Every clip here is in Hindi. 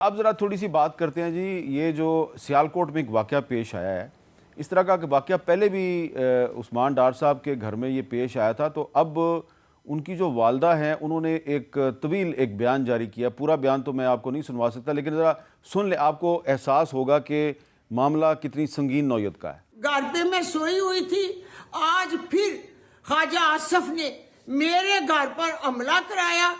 अब ज़रा थोड़ी सी बात करते हैं जी, ये जो सियालकोट में एक वाक़या पेश आया है, इस तरह का वाक़या पहले भी उस्मान डार साहब के घर में ये पेश आया था। तो अब उनकी जो वालदा हैं उन्होंने एक तवील एक बयान जारी किया। पूरा बयान तो मैं आपको नहीं सुनवा सकता, लेकिन ज़रा सुन ले, आपको एहसास होगा कि मामला कितनी संगीन नौयत का है। घर पे मैं सोई हुई थी, आज फिर ख्वाजा आसफ ने मेरे घर पर हमला कराया।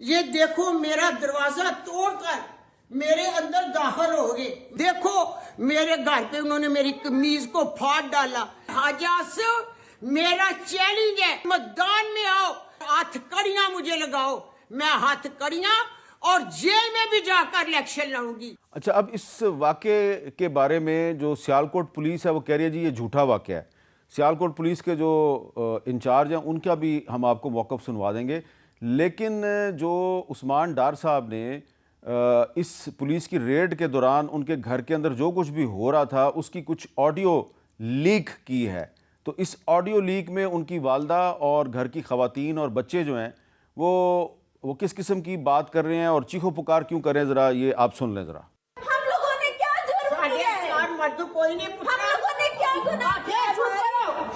ये देखो, मेरा दरवाजा तोड़कर मेरे अंदर दाखिल हो गए। देखो, मेरे घर पे उन्होंने मेरी कमीज को फाड़ डाला। ख्वाजा आसफ, मेरा चैलेंज है, मैदान में आओ, हथकड़ियां मुझे लगाओ, मैं हथकड़ियां और जेल में भी जाकर इलेक्शन लड़ूंगी। अच्छा, अब इस वाक़े के बारे में जो सियालकोट पुलिस है वो कह रही है जी ये झूठा वाक़या है। सियालकोट पुलिस के जो इंचार्ज हैं उनका भी हम आपको मौक़िफ़ सुनवा देंगे, लेकिन जो उस्मान डार साहब ने इस पुलिस की रेड के दौरान उनके घर के अंदर जो कुछ भी हो रहा था उसकी कुछ ऑडियो लीक की है। तो इस ऑडियो लीक में उनकी वालदा और घर की ख़वातीन और बच्चे जो हैं वो किस किस्म की बात कर रहे हैं और चीखो पुकार क्यों कर रहे हैं, ज़रा ये आप सुन लें ज़रा। हम लोगों ने क्या जुर्म किया है? मर्द कोई नहीं, हम लोगों ने क्या गुनाह किया है?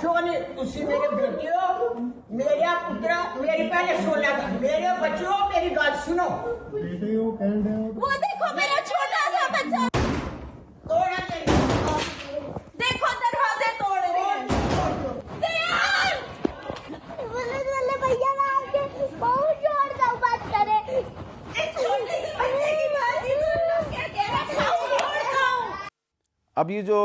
सोने तुसी मेरे बेटे हो, मेरा पुत्रा, मेरी पहले सोना था, मेरे बच्चों मेरी बात सुनो। वो देखो, मेरा छोटा सा बच्चा तोड़ा नहीं, देखो, दरवाजे तोड़ रहे हैं। दयाल! पुलिस वाले भैया आके बहुत जोर से बात करे। इस छोटे से बच्चे की बात ही सुनो, क्या कह रहा है? अब ये जो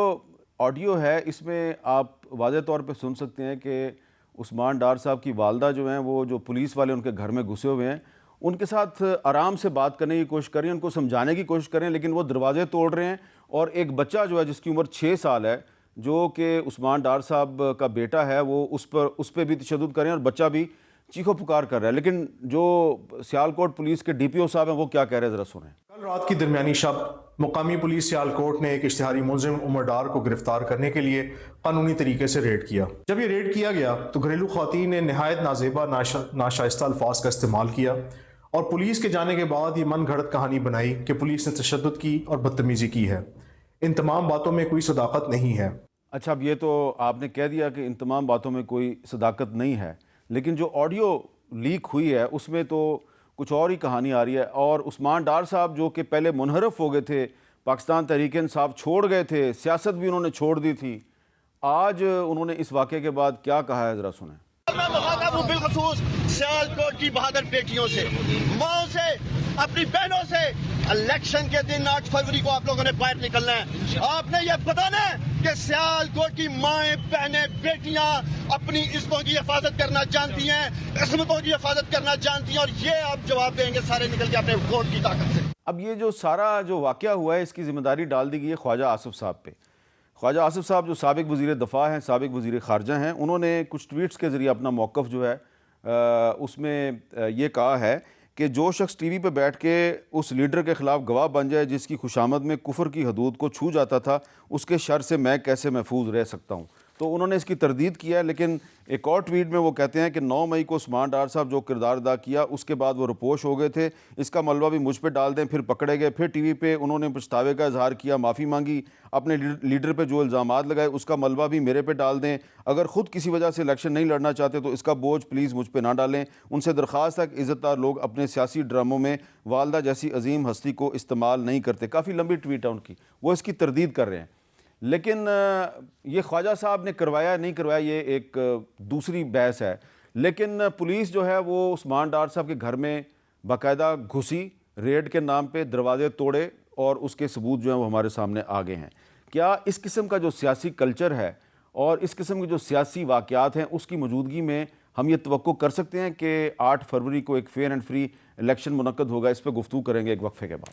ऑडियो है इसमें आप वाज़ेह तौर पे सुन सकते हैं कि उस्मान डार साहब की वालदा जो हैं वो जो पुलिस वाले उनके घर में घुसे हुए हैं उनके साथ आराम से बात करने की कोशिश कर रही हैं, उनको समझाने की कोशिश कर रहे हैं, लेकिन वो दरवाजे तोड़ रहे हैं। और एक बच्चा जो है जिसकी उम्र 6 साल है, जो कि उस्मान डार साहब का बेटा है, वो उस पर भी तशद्दुद कर रहे हैं और बच्चा भी चीखो पुकार कर रहा है। लेकिन जो सियालकोट पुलिस के DPO साहब हैं वो क्या कह रहे हैं, ज़रा सुनें। कल रात की दरमियानी शब मुकामी पुलिस सियालकोट ने एक इश्तिहारी मुलजिम उमर डार को गिरफ्तार करने के लिए कानूनी तरीके से रेड किया। जब ये रेड किया गया तो घरेलू ख़वातीन ने नहायत नाजेबा नाशाइस्ता अल्फाज का इस्तेमाल किया और पुलिस के जाने के बाद ये मन घड़त कहानी बनाई कि पुलिस ने तशद्दुद की और बदतमीज़ी की है। इन तमाम बातों में कोई सदाकत नहीं है। अच्छा, अब ये तो आपने कह दिया कि इन तमाम बातों में कोई सदाकत नहीं है, लेकिन जो ऑडियो लीक हुई है उसमें तो कुछ और ही कहानी आ रही है। और उस्मान डार साहब जो कि पहले मुनहरफ हो गए थे, पाकिस्तान तहरीक-ए-इंसाफ छोड़ गए थे, सियासत भी उन्होंने छोड़ दी थी, आज उन्होंने इस वाक़े के बाद क्या कहा है, ज़रा सुनें। मैं मुखातब हूं बिलखसूस सियालकोट की बहादुर बेटियों से, माओ से, अपनी बहनों से। इलेक्शन के दिन 8 फरवरी को आप लोगों ने बाहर निकलना है। आपने ये बताना है कि सियालकोट की माएँ, बहनें, बेटियां अपनी इज्जतों की हिफाजत करना जानती हैं, इस्मतों की हिफाजत करना जानती हैं, और ये आप जवाब देंगे सारे निकल के अपने वोट की ताकत से। अब ये जो सारा जो वाक़या हुआ है इसकी ज़िम्मेदारी डाल दी गई है ख्वाजा आसिफ साहब पे। ख्वाजा आसिफ साहब जो साबिक़ वज़ीर दफ़ा हैं, साबिक़ वज़ीर ख़ारजा हैं, उन्होंने कुछ ट्वीट्स के ज़रिए अपना मौक़िफ़ जो है उसमें ये कहा है कि जो शख्स TV पे बैठ के उस लीडर के ख़िलाफ़ गवाह बन जाए जिसकी खुशामद में कुफ्र की हदूद को छू जाता था, उसके शर से मैं कैसे महफूज रह सकता हूँ। तो उन्होंने इसकी तरदीद किया है। लेकिन एक और ट्वीट में वो कहते हैं कि 9 मई को उस्मान डार साहब जो किरदार अदा किया उसके बाद वो रुपोश हो गए थे, इसका मलबा भी मुझ पे डाल दें, फिर पकड़े गए, फिर TV पे उन्होंने पछतावे का इजहार किया, माफ़ी मांगी, अपने लीडर पे जो इल्ज़ामात लगाए उसका मलबा भी मेरे पे डाल दें, अगर ख़ुद किसी वजह से इलेक्शन नहीं लड़ना चाहते तो इसका बोझ प्लीज़ मुझ पे ना डालें, उनसे दरख्वास्त है कि इज़्ज़तदार लोग अपने सियासी ड्रामों में वालदा जैसी अजीम हस्ती को इस्तेमाल नहीं करते। काफ़ी लंबी ट्वीट है उनकी, वो इसकी तरदीद कर रहे हैं। लेकिन ये ख्वाजा साहब ने करवाया नहीं करवाया ये एक दूसरी बहस है। लेकिन पुलिस जो है वो उस्मान डार साहब के घर में बाकायदा घुसी, रेड के नाम पे दरवाजे तोड़े और उसके सबूत जो हैं वो हमारे सामने आ गए हैं। क्या इस किस्म का जो सियासी कल्चर है और इस किस्म के जो सियासी वाक़यात हैं उसकी मौजूदगी में हम ये तवक्को कर सकते हैं कि 8 फरवरी को एक फेयर एंड फ्री इलेक्शन मुनक्कद होगा? इस पर गुफ्तगू करेंगे एक वक्फे के बाद।